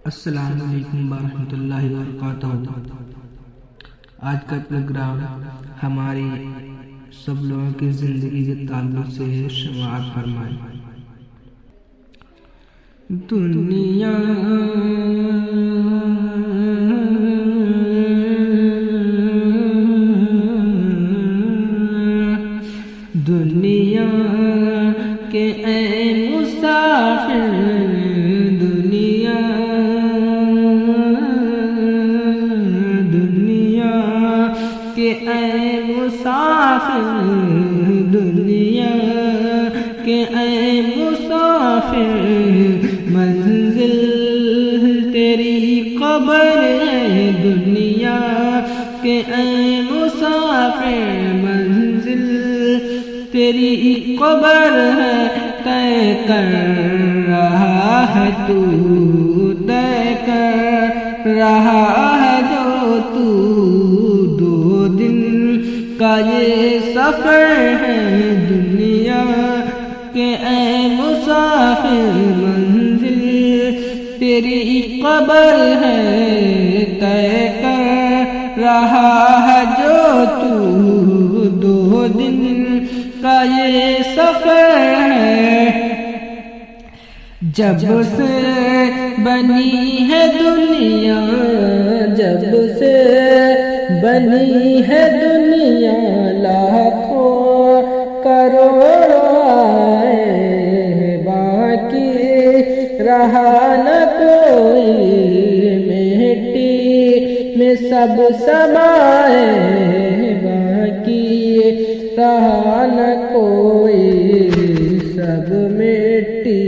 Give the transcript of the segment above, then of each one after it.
अस्सलामु अलैकुम वरहमतुल्लाहि वबरकातुहू। आज का प्रोग्राम हमारी सब लोगों की ज़िंदगी के ताल्लुक से है। समाअत फरमाएं। दुनिया दुनिया के ऐ मुसाफिर, दुनिया के ऐ मुसाफिर, दुनिया के ऐ मुसाफिर, मंजिल तेरी कब्र है। दुनिया के ऐ मुसाफिर, मंजिल तेरी कब्र है। तय कर रहा है तू, तय कर रहा है जो तू, दो दिन का ये सफर है। दुनिया के ऐ मुसाफिर, मंजिल तेरी कब्र है। तय कर रहा है जो तू, दो दिन का ये सफर है। जब से बनी है दुनिया, जब से बनी है दुनिया, लाखों करोड़ों आए, बाकी रहा न कोई, मिट्टी में सब समाए, बाकी रहा न कोई, सब मिट्टी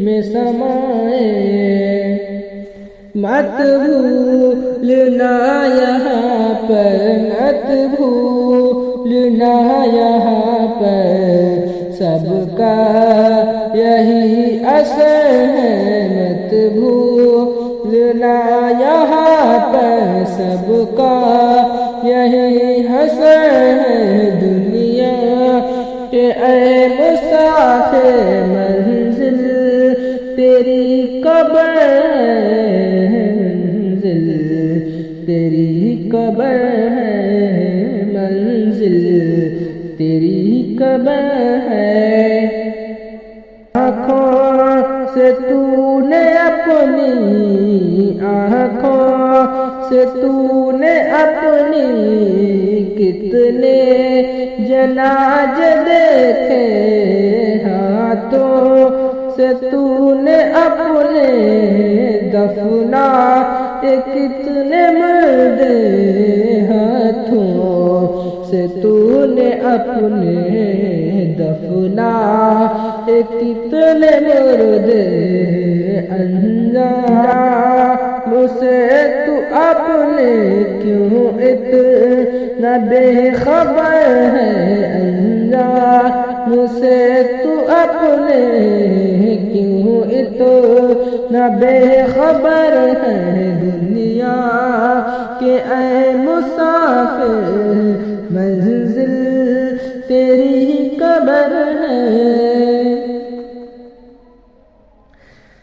में समाए। मत भूलना यहाँ पर, मत भूलना यहाँ पर, सबका यही असर है। मत भूलना यहाँ पर, सबका यही असर है। दुनिया के ऐ मुसाफिर, मंजिल तेरी कब्र है, मंजिल तेरी कब्र है, मंजिल तेरी कब्र है। आँखों से तूने अपनी, आँखों से तूने अपनी कितने जनाजे देखे, हाथों से तूने अपने दफना कितने मुर्दे, हाथों से तूने अपने दफना कितने मुर्दे। अंजाम से तू अपने क्यों इतना बेखबर है, अंजाम से तू अपने क्यों इतना बेखबर है। दुनिया के ऐ मुसाफिर, मंजिल तेरी कब्र है।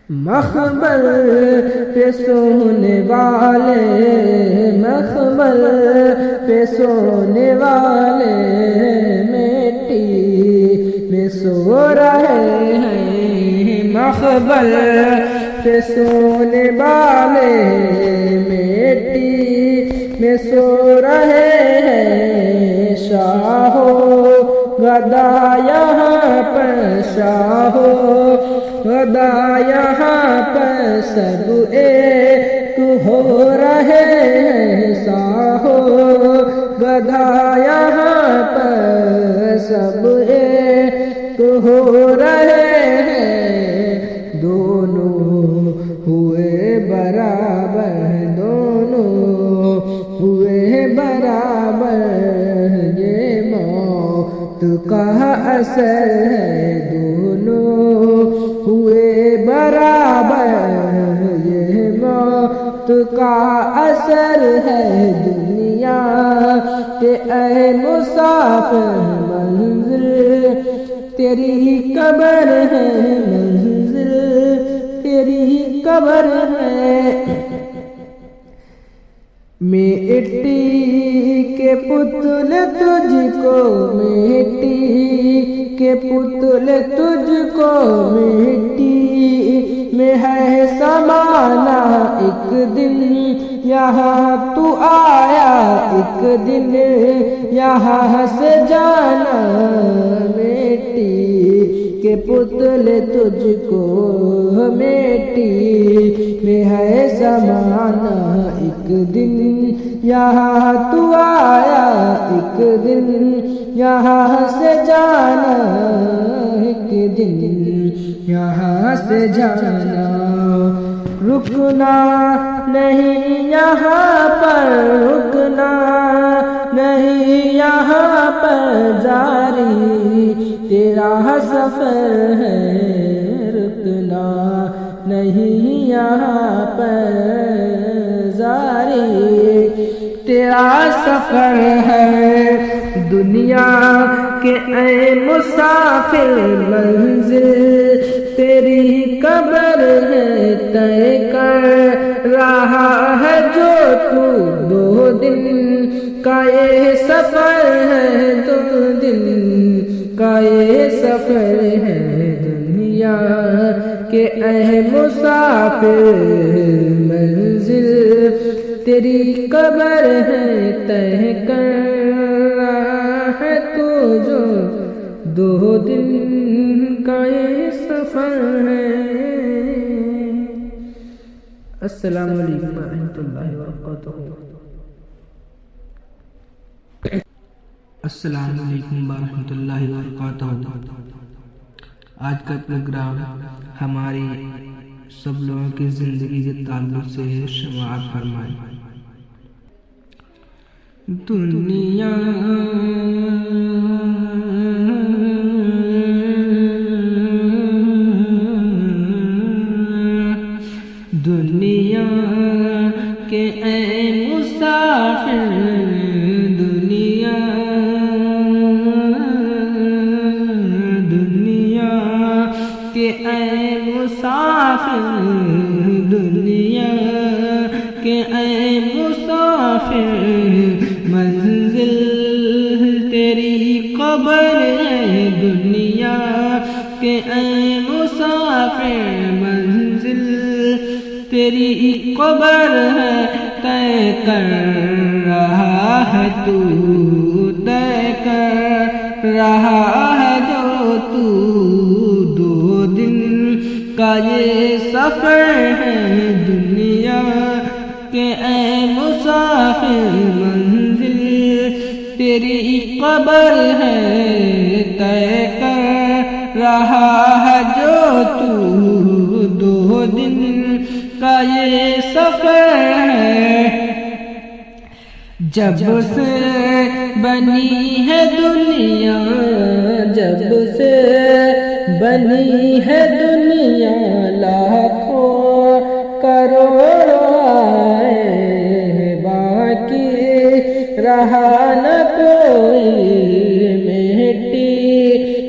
मखबर पे सोने वाले, मखबर पे सोने वाले, मिट्टी में सो रहे हैं। मखबर पे सोने वाले, मिट्टी में सो रहे हैं। शाहो गदा यहाँ पर, शाहो गदा यहाँ पर, सब एक हो रहे हैं। शाहो गदा यहाँ पर, सब एक हो रहे हैं। दोनों हुए बराबर, दोनों हुए बराबर, ये मौत का असर है। दोनों हुए बराबर, ये मौत का असर है। दुनिया के ऐ मुसाफिर, मंजिल तेरी कब्र है, मंजिल तेरी कब्र है। मिट्टी के पुतले तुझको, मिट्टी के पुतले तुझको मिट्टी में है समाना। एक दिन यहाँ तू आया, एक दिन यहाँ से जाना। मिट्टी के पुतले तुझको मिट्टी में है समाना। एक दिन यहाँ तू आया, एक दिन यहाँ से जाना। एक दिन यहाँ से जाना। रुकना नहीं यहाँ पर, रुकना नहीं यहाँ पर जारी तेरा सफर है। रुकना नहीं यहाँ पर जारी तेरा सफर है। दुनिया के ऐ मुसाफिर मंजिल तेरी कब्र है। तय कर रहा है जो तू दो दिन का ये सफर है। दो दिन का ये सफर है। दुनिया के ऐ मुसाफिर मंजिल तेरी कब्र है। तय कर रहा है तू जो दो दिन का ये सफर है। अस्सलामु अलैकुम रहमतुल्लाहि व बरकातुहू। अस्सलामु अलैकुम रहमतुल्लाहि व बरकातुहू। आज का प्रोग्राम हमारी सब लोगों की जिंदगी के ताल्लुक से है। समाअत फरमाएं। दुनिया दुनिया के ऐ मुसाफिर, दुनिया दुनिया के ऐ मुसाफिर, दुनिया के ऐ मुसाफिर मंजिल तेरी कब्र है। दुनिया के ऐ मुसाफिर मंजिल तेरी कब्र है। तय कर रहा है तू, तय कर रहा है जो तू दो दिन का ये सफर है। दुनिया के ऐ मुसाफिर मंजिल तेरी कब्र है। तय कर रहा है जो तू दो दिन का ये सफर है। जब से बनी है दुनिया, जब से बनी है दुनिया लाखों करोड़ों आए, बाकी रहा न कोई। मिट्टी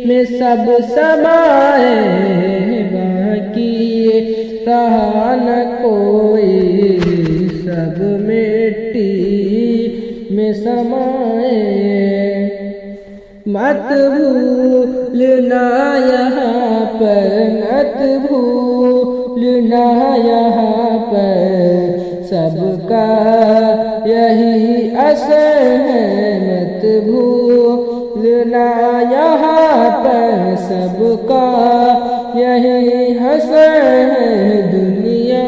में सब समाए, बाकी रहा न कोई। सब मिट्टी में समाए। मत भूलना यहाँ पर, मत भूलना यहाँ पर सबका यही असर है। मत भूलना यहाँ पर सबका यही असर है। दुनिया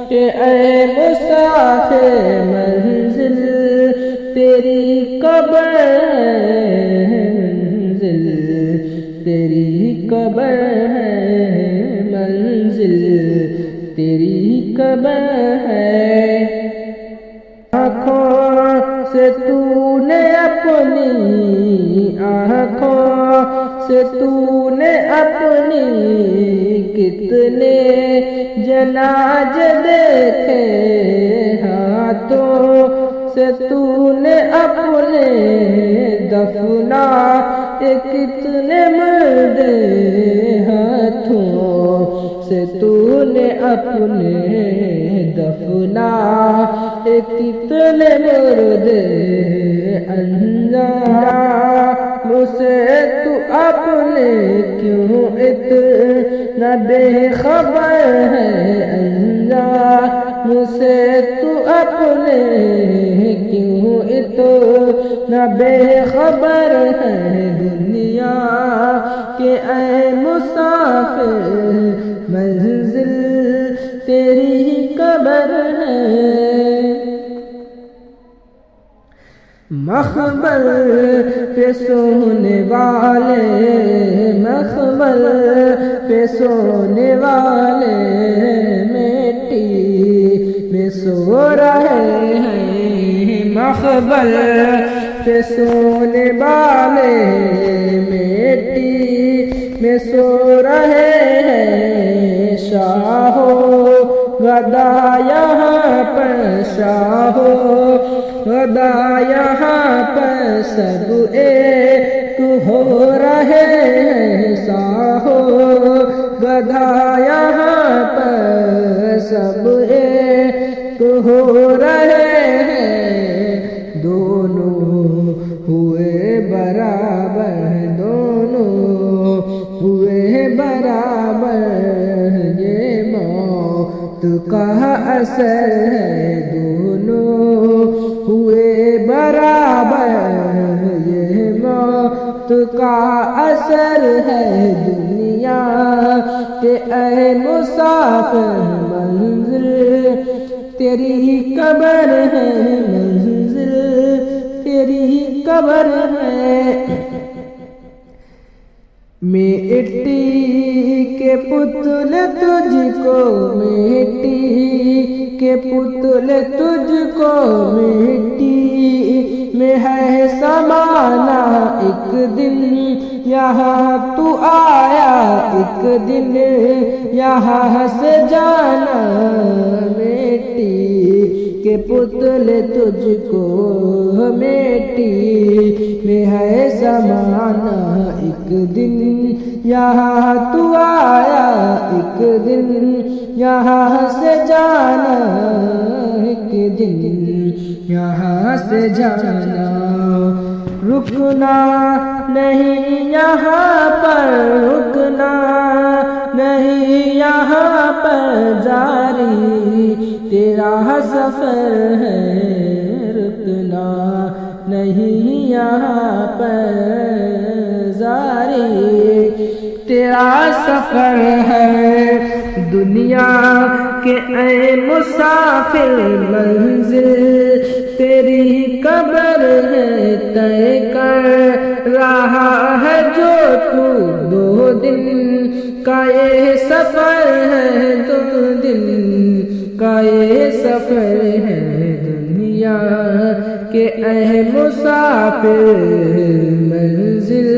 के ऐ मुसाफिर मंजिल तेरी कब्र है। मंजिल तेरी कब्र है। मंजिल तेरी कब्र है। आँखों से तूने अपनी, आँखों से तूने अपनी कितने जनाजे देखे। हाथों से तूने अपने दफना कितने मर्दे। हाथों से तूने अपने दफना कितने मुर्दे अंजाम से तू अपने क्यों इतना बेखबर है अंजाम से तू अपने क्यों इतना बेखबर है दुनिया के ऐ मुसाफिर मंजिल तेरी ही कब्र है मखबल पे सोने वाले मखबल पे सोने वाले मिट्टी में सो रहे हैं मखबल पे सोने वाले मिट्टी में सो रहे हैं शाहो गदा यहाँ पर शाहो गदा यहाँ पर सब एक हो रहे हैं साहो गदा यहाँ पर सब एक हो रहे हैं दोनों हुए बराबर दोनों हुए बराबर ये मौत का असर है दोनों हुए बराबर ये मौत का असर है दुनिया के ऐ मुसाफिर मंजिल तेरी ही कब्र है मंजिल तेरी ही कब्र है मिट्टी के पुतले तुझको मिट्टी के पुतले तुझको मिट्टी में है समाना एक दिन यहाँ तू आया एक दिन यहाँ से जाना मिट्टी के पुतले तुझको मिट्टी में है समाना एक दिन यहाँ तू आया एक दिन यहाँ से जाना एक दिन यहाँ से जाना रुकना नहीं यहाँ पर रुकना नहीं यहाँ पर जारी तेरा सफर है रुकना नहीं यहाँ पर जारी तेरा सफर है दुनिया के ऐ मुसाफिर मंजिल तेरी कब्र है तय कर रहा है जो तू दो दिन का ये सफर है दो दिन का ये सफर है दुनिया के ऐ मुसाफिर मंजिल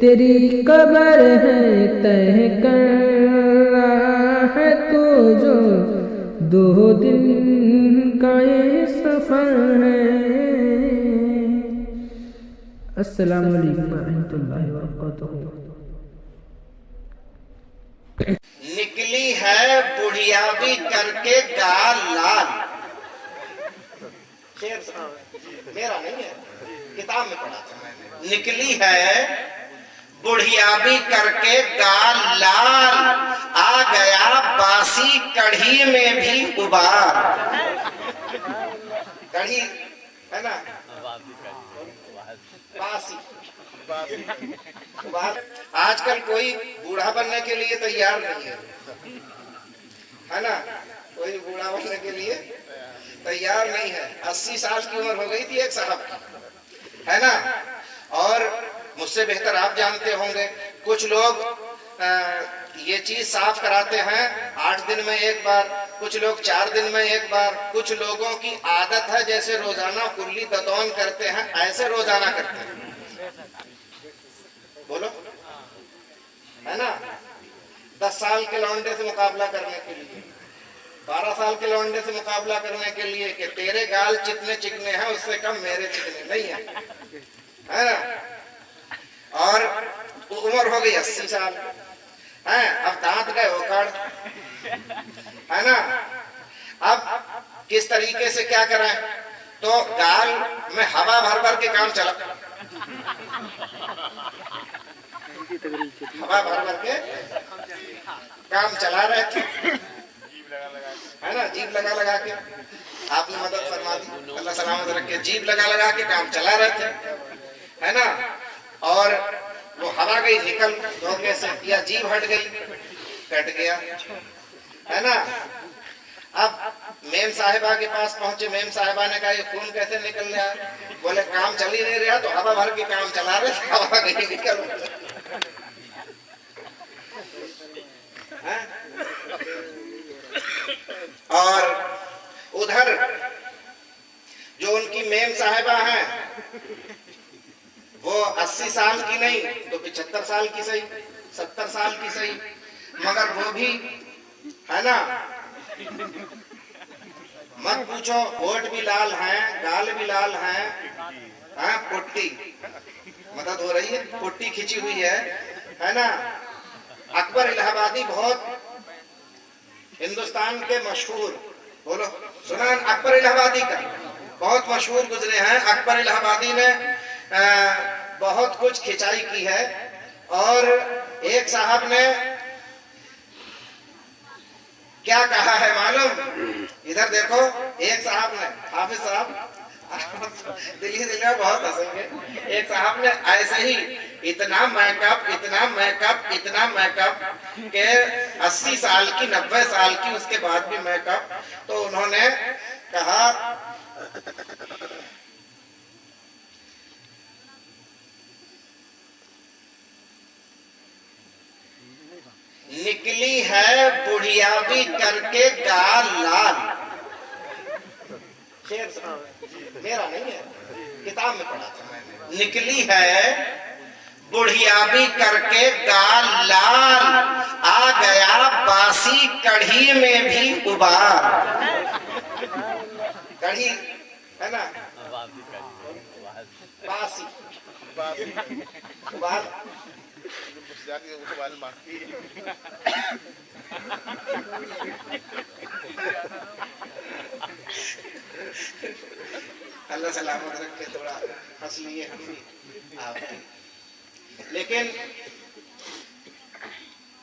तेरी कब्र है तय कर रहा है तू जो दो दिन का ये सफर है। अस्सलाम वालेकुम रहमतुल्लाहि व बरकातहू। निकली है बुढ़िया भी करके गाल लाल। शेर मेरा नहीं है, किताब में पढ़ा था मैंने। निकली है बुढ़िया भी करके गाल लाल, आ गया बासी कढ़ी में भी उबाल। कढ़ी है ना, बासी आजकल कोई बूढ़ा बनने के लिए तैयार नहीं है ना, कोई बूढ़ा बनने के लिए तैयार नहीं है। 80 साल की उम्र हो गई थी एक साहब की, है ना, और मुझसे बेहतर आप जानते होंगे। कुछ लोग ये चीज साफ कराते हैं 8 दिन में एक बार, कुछ लोग 4 दिन में एक बार। कुछ लोगों की आदत है जैसे रोजाना कुल्ली दतौन करते हैं ऐसे रोजाना करते हैं। बोलो, है ना। 10 साल के लौंडे से मुकाबला करने के लिए, 12 साल के लौंडे से मुकाबला करने के लिए कि तेरे गाल जितने चिकने हैं उससे कम मेरे चिकने नहीं है ना। और उम्र हो गई 80 साल, है, अब दांत गए ओकड़, है ना। अब किस तरीके से क्या करें, तो गाल में हवा भर भर के काम चला, हवा भर भर के काम चला रहे थे, है ना। जीभ लगा लगा के, आपने मदद फरमा दी, अल्लाह सलामत रखे। जीभ लगा लगा के काम चला रहे थे, है ना। और वो हवा गई निकल धोखे से, या जीभ हट गई, कट गया, है ना। अब मेम साहिबा के पास पहुंचे, मेम साहिबा ने कहा ये खून कैसे निकल रहा है? बोले काम चल ही नहीं रहा, तो हवा भर के काम चला रहे थे, हवा गई निकल। और उधर जो उनकी मेम साहिबा हैं, वो 80 साल की नहीं तो 75 साल की सही, 70 साल की सही, मगर वो भी, है ना, मत पूछो, होठ भी लाल हैं, गाल भी लाल हैं, हाँ, पुट्टी मदद हो रही है, पुट्टी खिंची हुई है ना। अकबर इलाहाबादी बहुत हिंदुस्तान के मशहूर, बोलो सुना अकबर इलाहाबादी का, बहुत मशहूर गुजरे हैं। अकबर इलाहाबादी ने बहुत कुछ खिंचाई की है। और एक साहब ने क्या कहा है मालूम, इधर देखो, एक साहब ने, हाफिज साहब दिल्ली में बहुत हंसेंगे, एक साहब ने ऐसे ही इतना मैकअप, इतना मैकअप, इतना मैकअप के 80 साल की, 90 साल की, उसके बाद भी मैकअप, तो उन्होंने कहा निकली है बुढ़िया भी करके गाल लाल। शेर मेरा नहीं है, किताब में पढ़ा था मैंने। निकली है बुढ़िया भी करके गाल लाल, आ गया बासी कढ़ी में भी उबार। कढ़ी है ना, बासी उबार, अल्लाह सलामत रखे। थोड़ा हंस लिए हम भी, आप भी। लेकिन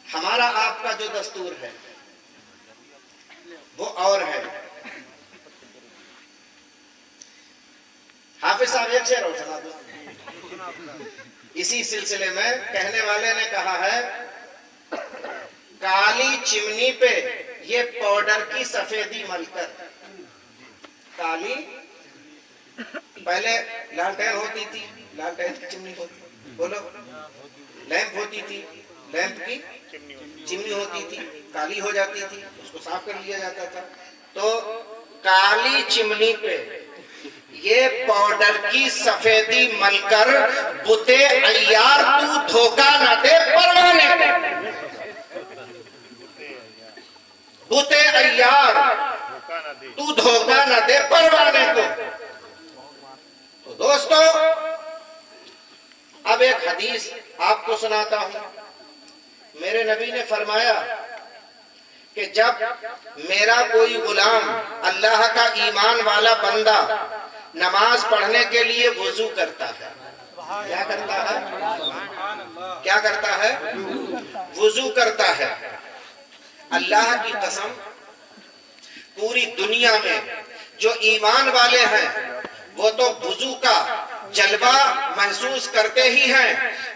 हमारा आपका जो दस्तूर है वो और है। हाफिज साहब एक शेर और सुना दो। इसी सिलसिले में कहने वाले ने कहा है, काली चिमनी पे ये पाउडर की सफेदी मलकर। काली, पहले लालटेन होती थी, लालटेन की चिमनी होती, बोलो, लैंप होती थी, लैंप की चिमनी होती थी, काली हो जाती थी, उसको साफ कर लिया जाता था। तो काली चिमनी पे ये पाउडर की सफेदी मलकर, बुते अय्यार तू धोखा न दे परवाने को। बुते अय्यार तू धोखा न दे परवाने को। तो दोस्तों, अब एक हदीस आपको सुनाता हूं। मेरे नबी ने फरमाया कि जब मेरा कोई गुलाम, अल्लाह का ईमान वाला बंदा, नमाज पढ़ने के लिए वुजू करता है, क्या करता है? क्या करता है? वुजू करता है। अल्लाह की कसम, पूरी दुनिया में जो ईमान वाले हैं वो तो वुजू का जलवा महसूस करते ही हैं।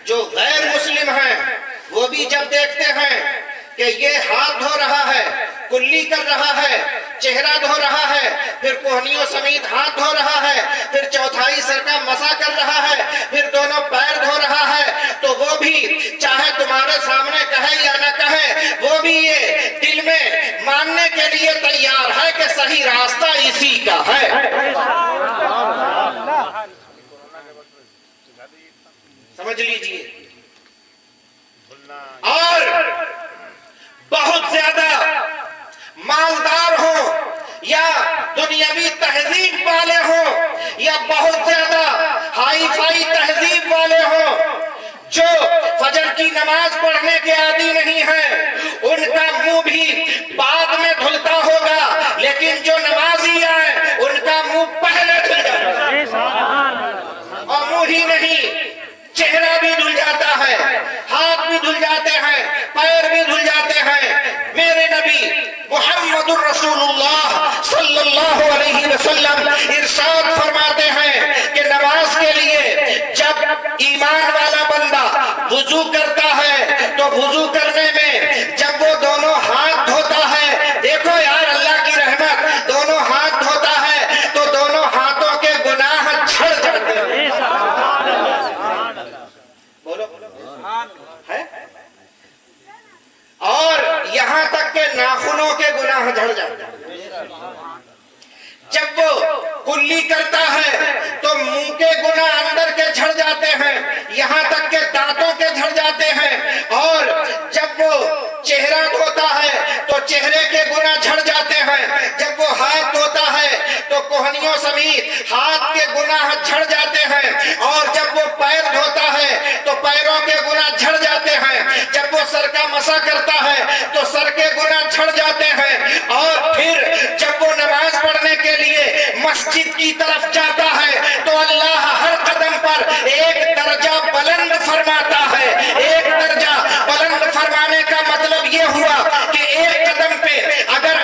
जो गैर मुस्लिम हैं वो भी जब देखते हैं कि ये हाथ धो रहा है, कुल्ली कर रहा है, चेहरा धो रहा है, फिर कोहनियों समेत हाथ धो रहा है, फिर चौथाई सर का मसा कर रहा है, फिर दोनों पैर धो रहा है, तो वो भी चाहे तुम्हारे सामने कहे या न कहे, वो भी ये दिल में मानने के लिए तैयार है कि सही रास्ता इसी का है। समझ लीजिए। और बहुत ज्यादा मालदार हो या दुनियावी तहजीब वाले हो या बहुत ज्यादा हाई फाई तहजीब वाले हो, जो फजर की नमाज नमाज पढ़ने के आदी नहीं है। उनका मुंह भी बाद में धुलता होगा, लेकिन जो नमाजी है उनका मुंह पहले धुल जाता है। और मुंह ही नहीं, चेहरा भी धुल जाता है, हाथ भी धुल जाते हैं, पैर भी धुल जाते हैं। मेरे नबी मुहम्मदुर रसूलुल्लाह सल्लल्लाहु अलैहि वसल्लम इरशाद फरमाते हैं कि नमाज के लिए जब ईमान वाला बंदा वुजू करता है तो वुजू करने में जब वो दोनों हाथ धोता है, देखो यार अल्लाह की रहमत, दोनों हाथ धोता है तो दोनों हाथों के गुनाह झड़ जाते हैं। बोलो है? और यहां तक के नाखूनों के गुनाह झड़ जाते हैं। जब वो कुल्ली करता है तो मुंह के गुनाह अंदर के झड़ जाते हैं, यहां तक के दांतों के झड़ जाते हैं। और जब वो चेहरा धोता है तो चेहरे के गुनाह झड़ जाते हैं। जब वो हाथ धोता है तो कोहनियों समेत हाथ के गुनाह झड़ जाते हैं। और जब वो पैर धोता है तो पैरों के गुनाह झड़ जाते हैं। जब वो सर का मसा करता है तो सर के गुनाह झड़ जाते हैं। और फिर जब वो नमाज पढ़ने के लिए मस्जिद की तरफ जाता है तो अल्लाह हर कदम पर एक दर्जा बुलंद फरमाता है। एक दर्जा बुलंद फरमाने का मतलब ये हुआ कि एक कदम पे अगर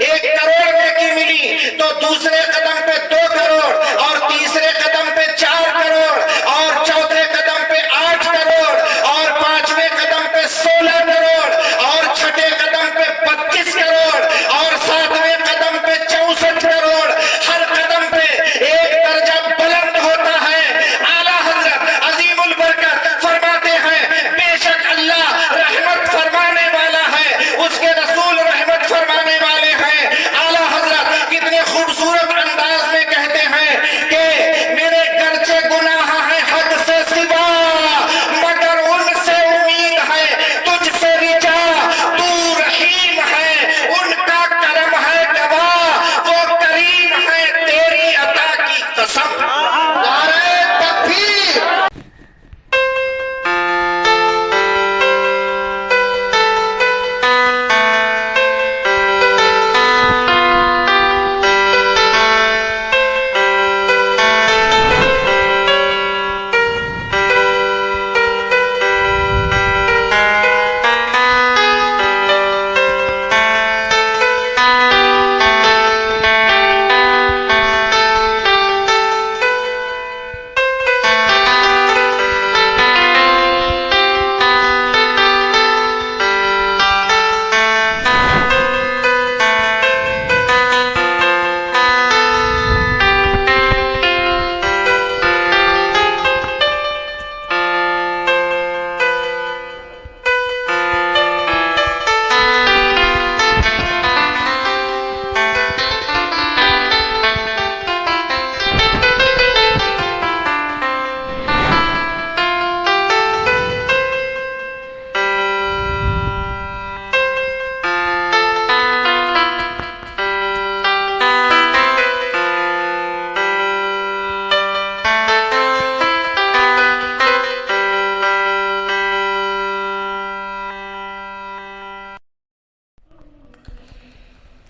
1 करोड़ नेकी मिली तो दूसरे कदम पे 2 करोड़ और तीसरे कदम पे 4 करोड़ और चौथे कदम पे 8 करोड़ और 5वें कदम पे 16 करोड़ और छठे कदम पे 25 करोड़ और 7वें कदम पे 64 करोड़। हर कदम पे एक दर्जा बुलंद होता है। आला हजरत अजीमुल बरकत फरमाते हैं बेशक अल्लाह रहमत फरमाने वाला है, उसके रसूल रहमत फरमाने वाले हैं। आला हजरत कितने खूबसूरत अंदाज में कहते हैं कि मेरे गर्चे गुनाह है हद से सिवा, मगर उनसे उम्मीद है तुझसे रिजा। तू रहीम है, उनका करम है गवाह, वो करीम है तेरी अता की कसम। नारे तकबीर।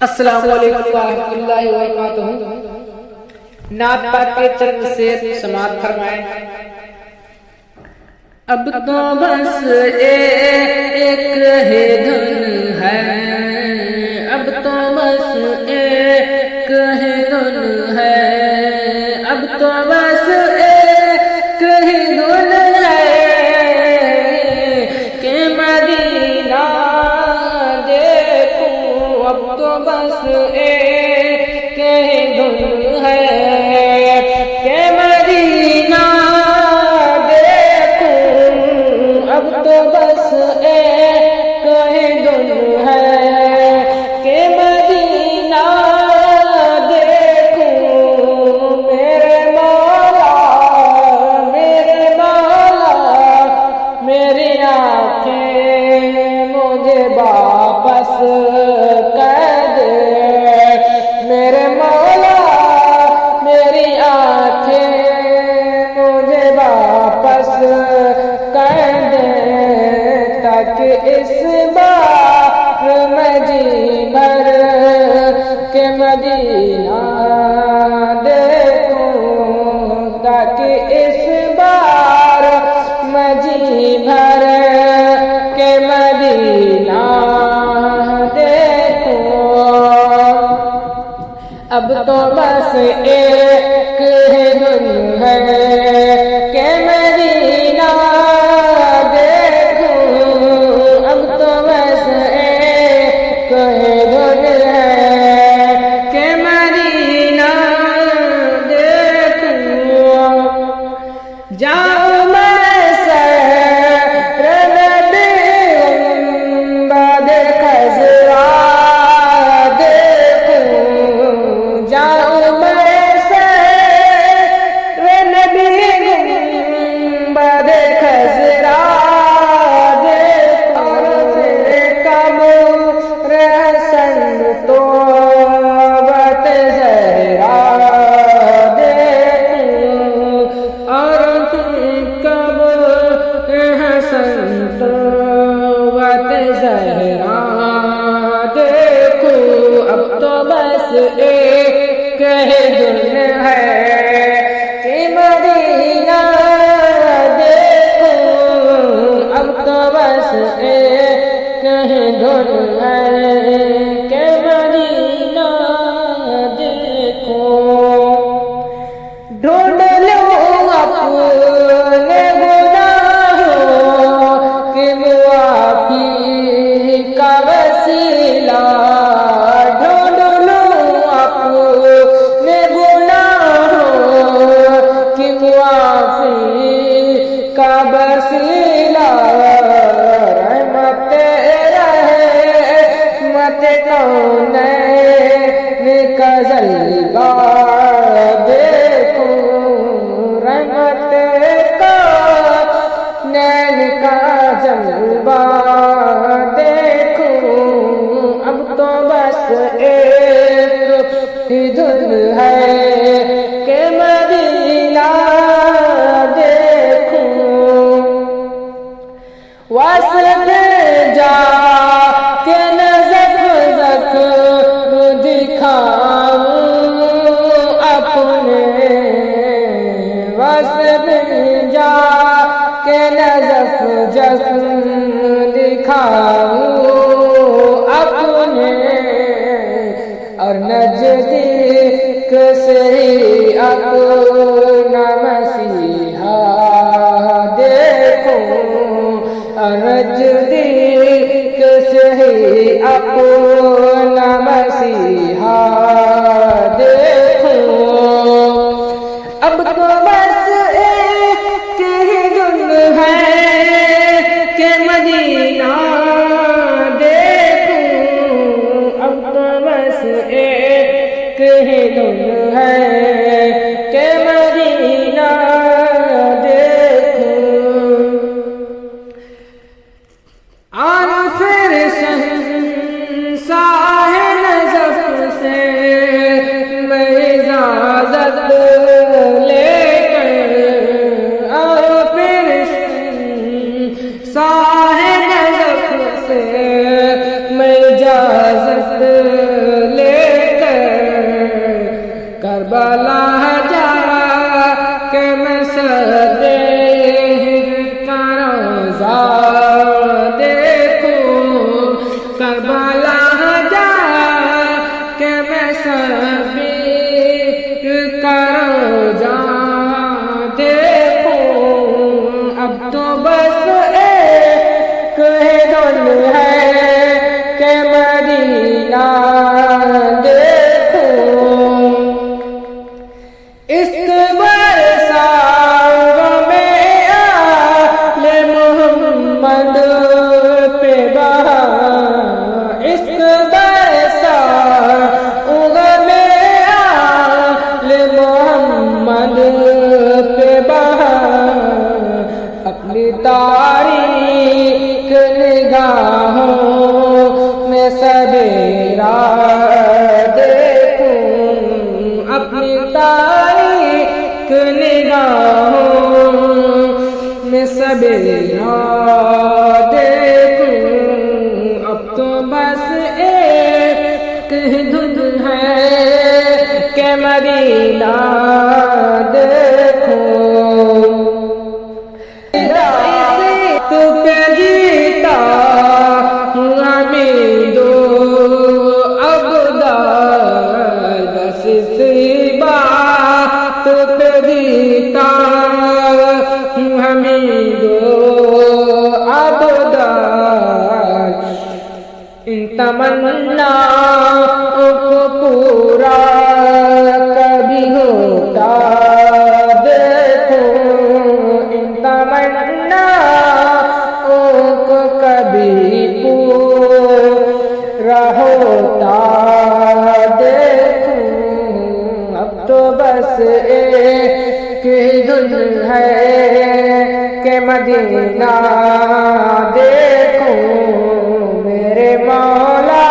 अस्सलामु अलैकुम व रहमतुल्लाहि व बरकातहू। नात पाक के चंद शेर समाअत फरमाएं। अब तो बस एक ही धुन है, अब तो बस एक ही धुन है, अब तो बस एक ही धुन है कि मदीना देखूं। अब तो बस एक ही धुन है कि मदीना देखूं। अब तो बस एक ही धुन है कि मदीना देखूं। मेरे मौला मेरी आँखें मुझे वापस कर दे। मेरे मौला के मदीना देखूं, ताकि इस बार मैं जी भर के मदीना देखूं। अब तो बस एक ही धुन है के मदीना देखूं, अब तो बस एक ही धुन है के मदीना देखूं। जाऊं मैं शहर नबी गुंबद खजरा देखूं, जाऊं मैं शहर नबी गुंबद खजरा देखूं। और फिर कब्र हसन तो बत ज़हरा देखूं, और कब्र हसन तो बत ज़हरा देखूं। अब तो बस एक ही धुन है कि मदीना देखूं, अब तो बस एक ही धुन है कि मदीना देखूं। ढूंढ लूं अपने गुनाहों की मुआफ़ी का वसीला, ढूंढ लूं अपने गुनाहों की मुआफ़ी का वसीला। रहमत रहमत कौनैन का जलवा देखूं, रहमत कौनैन का जलवा देखूं। अब तो बस एक ही धुन है कि मदीना देखूं। वास्ते जा के नज़फ़ ज़ख्म दिखाऊं अपने, वास्ते जा के नज़फ़ ज़ख्म दिखाऊं अपने, और नज़दीक से ही अपना मसीहा देखूं, और नज़दीक से ही अपना मसीहा देखूं। अब तो बस एक ही धुन है कि मदीना देखूं, अब तो बस एक ही धुन है कि मदीना देखूं। और फिर शहंशाह नज़फ़ से मैं इजाज़त लेकर, और फिर शहंशाह नज़फ़ से मैं इजाज़त लेकर करबला जा के मैं सदेह का रोज़ा देखूं, करबला जा के मैं सदेह का रोज़ा देखूं। अब तो बस एक ही धुन है कि मदीना देखूं। इश्क बरसाओ में आले मोहम्मद पे बहा, इश्क बरसाओ में आले मोहम्मद पे बहा। अपनी तारीख निगाहों में सवेरा देखूं, अपनी तारीख निगाहों में सवेरा देखूं। अब तो बस एक धुन धुन है के मदीना देखो, तू पे जीता हूँ हमें दो अबदार, बस इसी बात पे जीता हूँ हमें दो अबदार। इन तमन्नाओं को पूरा कभी होता देखो, इन तमन्नाओं को कभी पूरा होता देखो। अब तो बस एक ही धुन है के मदीना देखो, मेरे मौला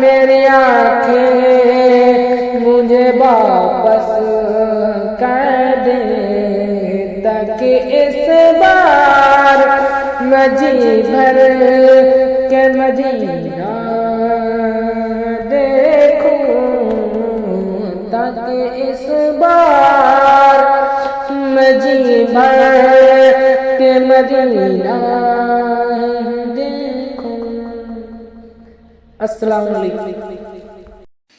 मेरी आँखें मुझे वापस कर दे, ताकि इस बार मैं जी भर के मदीना देखूं, ताकि इस बार मैं जी भर के मदीना देखूं। अस्सलाम वालेकुम।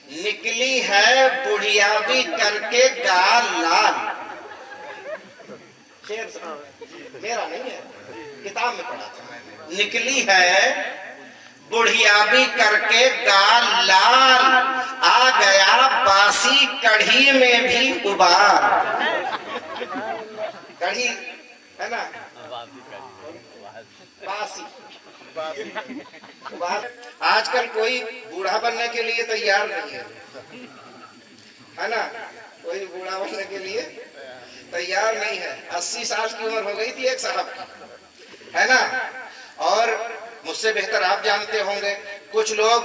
निकली है बुढ़िया भी करके गाल लाल। शेर मेरा नहीं है, किताब में पढ़ा था मैंने। निकली है बुढ़िया भी करके गाल लाल, आ गया बासी कढ़ी में भी उबार। कढ़ी है ना, बासी आजकल कोई बूढ़ा बनने के लिए तैयार नहीं है ना, कोई बूढ़ा बनने के लिए तैयार नहीं है। 80 साल की उम्र हो गई थी एक साहब की, है ना। और मुझसे बेहतर आप जानते होंगे, कुछ लोग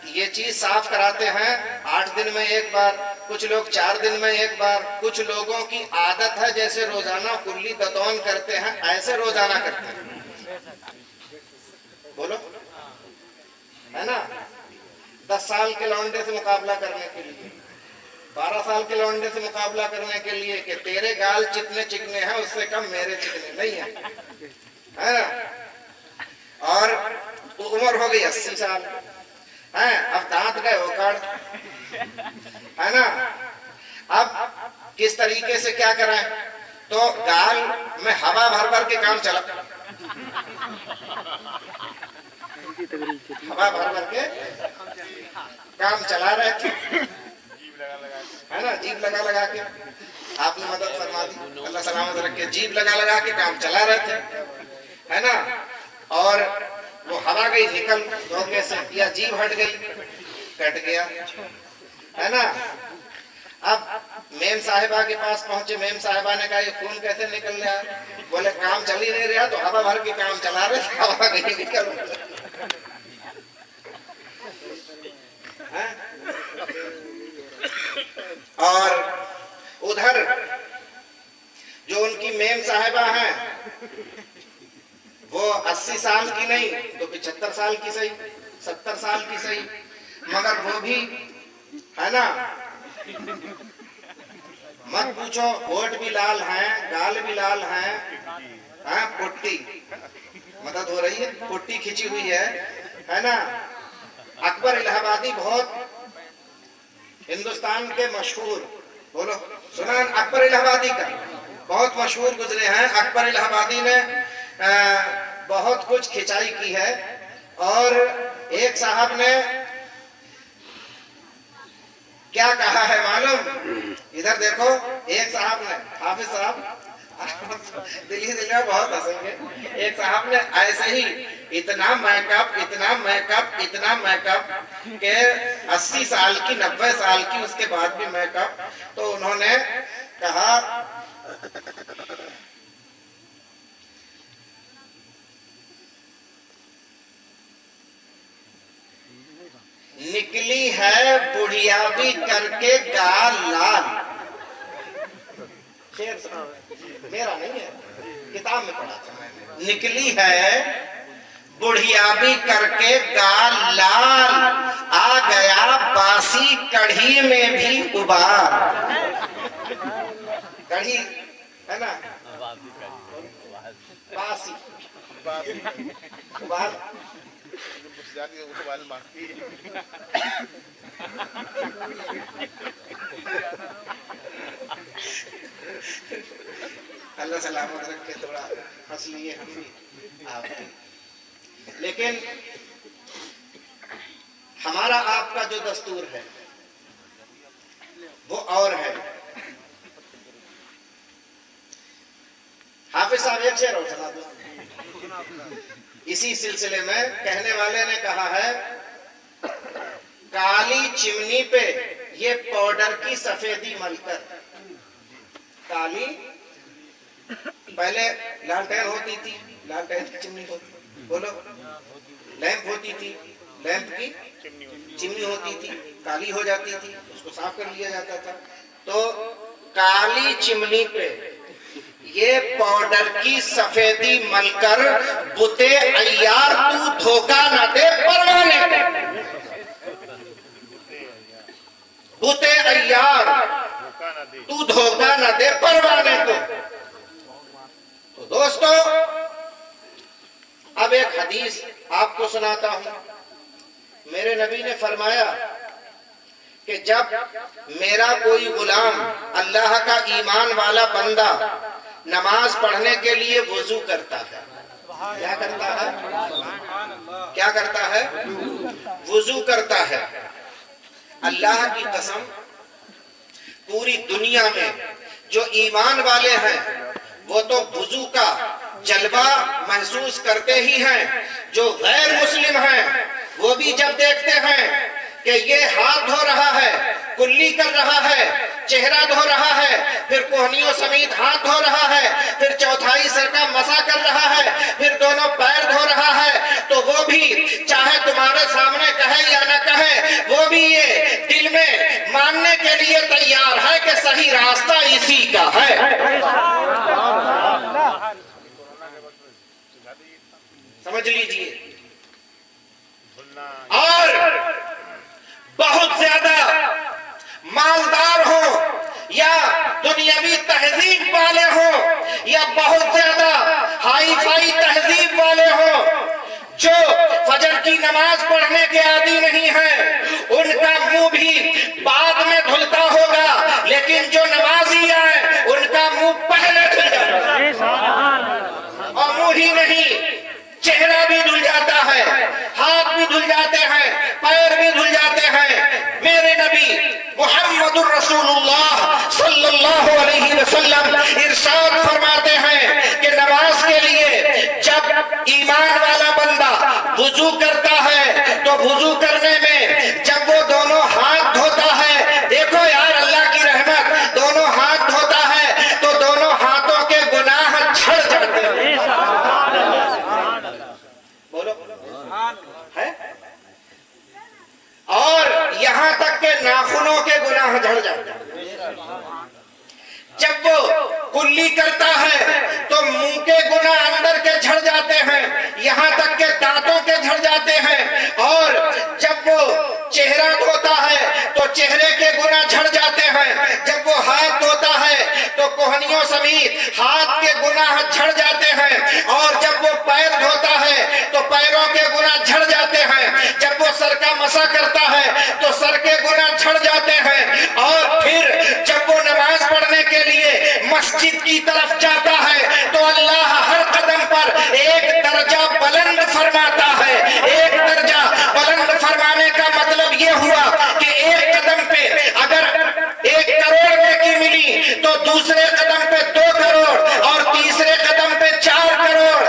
ये चीज साफ कराते हैं 8 दिन में एक बार, कुछ लोग 4 दिन में एक बार, कुछ लोगों की आदत है जैसे रोजाना कुल्ली दतौन करते हैं ऐसे रोजाना करते हैं। बोलो, है ना। 10 साल के लौंडे से मुकाबला करने के लिए, 12 साल के लौंडे से मुकाबला करने के लिए कि तेरे गाल जितने चिकने हैं उससे कम मेरे चिकने नहीं है ना। और उम्र हो गई 80 साल, है अब दांत गए उखड़, है ना। अब किस तरीके से क्या करें, तो गाल में हवा भर भर के काम चला, हवा भर भर के काम चला रहे थे, है ना। जीभ लगा लगा के, आपने मदद फरमा दी, अल्लाह सलामत रखे। जीभ लगा लगा के काम चला रहे थे, है ना। और वो हवा गई निकल धोखे से, या जीभ हट गई कट गया, है ना। अब मेम साहिबा के पास पहुंचे, मेम साहिबा ने कहा ये खून कैसे निकल रहा है? बोले काम चल ही नहीं रहा, तो हवा भर के काम चला रहे थे, हवा गई निकल। और उधर जो उनकी मेम साहिबा हैं वो 80 साल की नहीं तो 75 साल की सही, 70 साल की सही, मगर वो भी, है ना, मत पूछो, होठ भी लाल हैं, गाल भी लाल हैं, पुट्टी मदद हो रही है, पुट्टी खिंची हुई है ना। अकबर इलाहाबादी बहुत हिंदुस्तान के मशहूर, बोलो सुना अकबर इलाहाबादी का, बहुत मशहूर गुजरे हैं। अकबर इलाहाबादी ने बहुत कुछ खिंचाई की है। और एक साहब ने क्या कहा है मालूम, इधर देखो, एक साहब ने, हाफिज साहब दिल्ली में बहुत हंसेंगे, एक साहब ने ऐसे ही इतना मेकअप इतना मेकअप इतना मेकअप के 80 साल की 90 साल की उसके बाद भी मेकअप, तो उन्होंने कहा निकली है बुढ़िया भी करके गाल लाल। शेर मेरा नहीं है, किताब में पढ़ा था मैंने। निकली है बुढ़िया भी करके गाल लाल, आ गया बासी कढ़ी में भी उबार। कढ़ी है ना, बासी उबार। अल्लाह सलामत रखे, थोड़ा हंस लिए हम भी आप भी। लेकिन हमारा आपका जो दस्तूर है वो और है। हाफिज साहब एक शेर और सुना दो। इसी सिलसिले में कहने वाले ने कहा है, काली चिमनी पे ये पाउडर की सफेदी मलकर। काली पहले लालटेन होती थी, लालटेन की चिमनी होती, बोलो लैंप होती थी, लैंप की चिमनी होती थी, काली हो जाती थी, उसको साफ कर लिया जाता था। तो काली चिमनी पे ये पाउडर की सफेदी मलकर बुते अय्यार तू धोखा न दे परवाने को। बुते अय्यार तू धोखा न दे परवाने को। तो दोस्तों, अब एक हदीस आपको सुनाता हूं। मेरे नबी ने फरमाया कि जब मेरा कोई गुलाम अल्लाह का ईमान वाला बंदा नमाज पढ़ने के लिए वुजू करता है, क्या करता है, क्या करता है, वुजू करता है। अल्लाह की कसम, पूरी दुनिया में जो ईमान वाले हैं वो तो वुजू का जलवा महसूस करते ही हैं। जो गैर मुस्लिम हैं वो भी जब देखते हैं कि ये हाथ धो रहा है, कुल्ली कर रहा है, चेहरा धो रहा है, फिर कोहनियों समेत हाथ धो रहा है, फिर चौथाई सिर का मसा कर रहा है, फिर दोनों पैर धो रहा है, तो वो भी चाहे तुम्हारे सामने कहे या न कहे, वो भी ये दिल में मानने के लिए तैयार है कि सही रास्ता इसी का है। समझ लीजिए। और बहुत ज्यादा मालदार हो या दुनियावी तहजीब वाले हो या बहुत ज्यादा हाई फाई तहजीब वाले हो, जो फजर की नमाज पढ़ने के आदी नहीं है, उनका मुंह भी बाद में धुलता होगा, लेकिन जो नमाजी है उनका मुंह पहले धुल जाता है। और मुंह ही नहीं, चेहरा भी धुल जाता है, हाथ भी धुल जाते हैं, पैर भी धुल जाते हैं। मेरे नबी मुहम्मदुर रसूलुल्लाह सल्लल्लाहु अलैहि वसल्लम इरशाद फरमाते हैं कि नमाज के लिए जब ईमान वाला बंदा वुजू करता है तो वुजू करने में जब वो दोनों हाथ धोता है, देखो यार अल्लाह की रहमत, दोनों हाथ धोता है तो दोनों हाथों के गुनाह झड़ जाते हैं। बोलो है। और यहां तक के नाखूनों के गुनाह झड़ जाते हैं। जब वो कुल्ली करता है तो मुंह के गुनाह अंदर के झड़ जाते हैं, यहां तक के दांतों के झड़ जाते हैं। और जब वो चेहरा धोता है तो चेहरे के गुनाह झड़ जाते हैं। जब वो हाथ धोता है तो कोहनियों समेत हाथ के गुनाह झड़ जाते हैं। और जब वो पैर धोता है तो पैरों के गुनाह झड़ जाते हैं। जब वो सर का मसा करता है तो सर के गुनाह झड़ जाते हैं। और फिर जब वो नमाज पढ़ने के लिए मस्जिद की तरफ जाता है तो अल्लाह हर कदम पर एक दर्जा बुलंद फरमाता है। एक दर्जा बुलंद फरमाने का मतलब ये हुआ कि एक कदम पे अगर 1 करोड़ नेकी मिली तो दूसरे कदम पे 2 करोड़ और तीसरे कदम पे 4 करोड़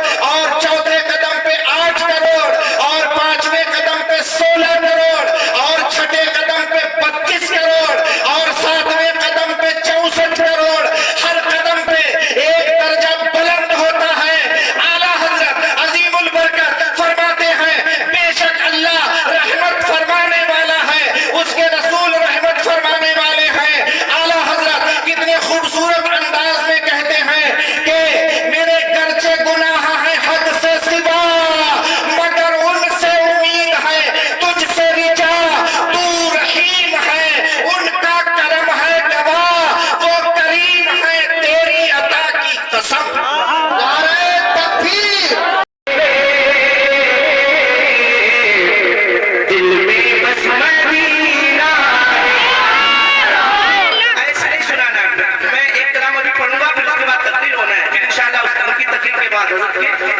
बाद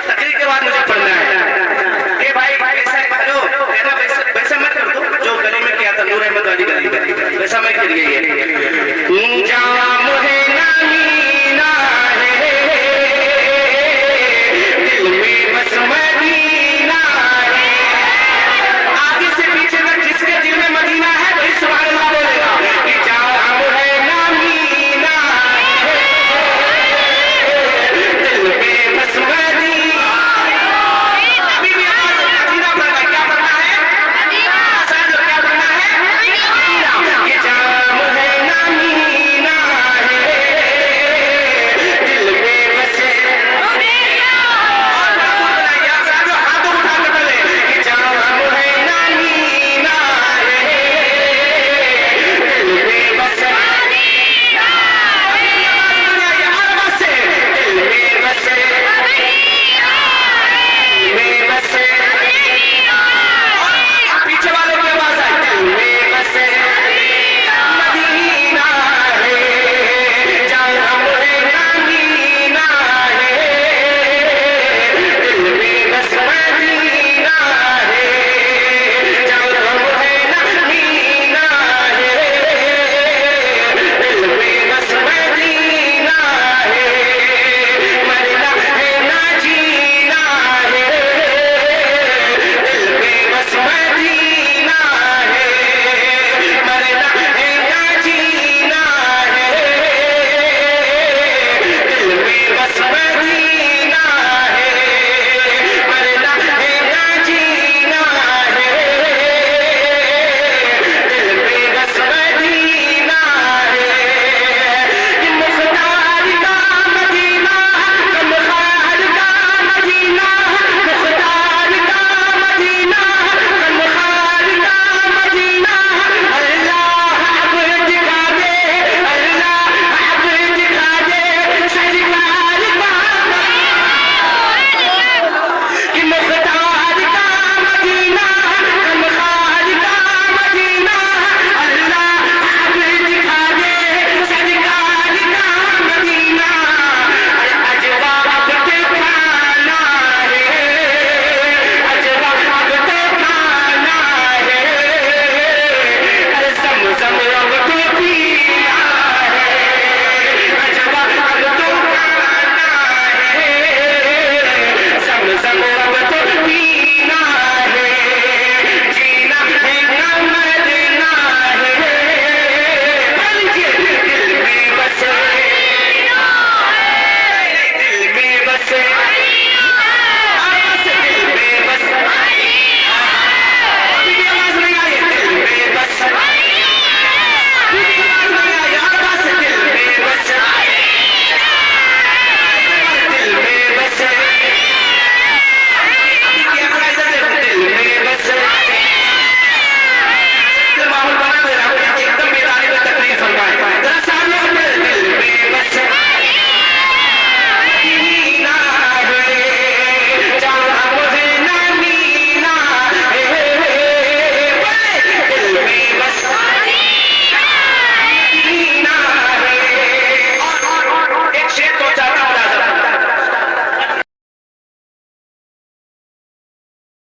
तकरीर के बाद मुझे पढ़ना है। ए भाई ऐसा हेलो कहना वैसा मत कर दो जो गली में किया था नूर अहमद वाली गली में, वैसा मैं करिए।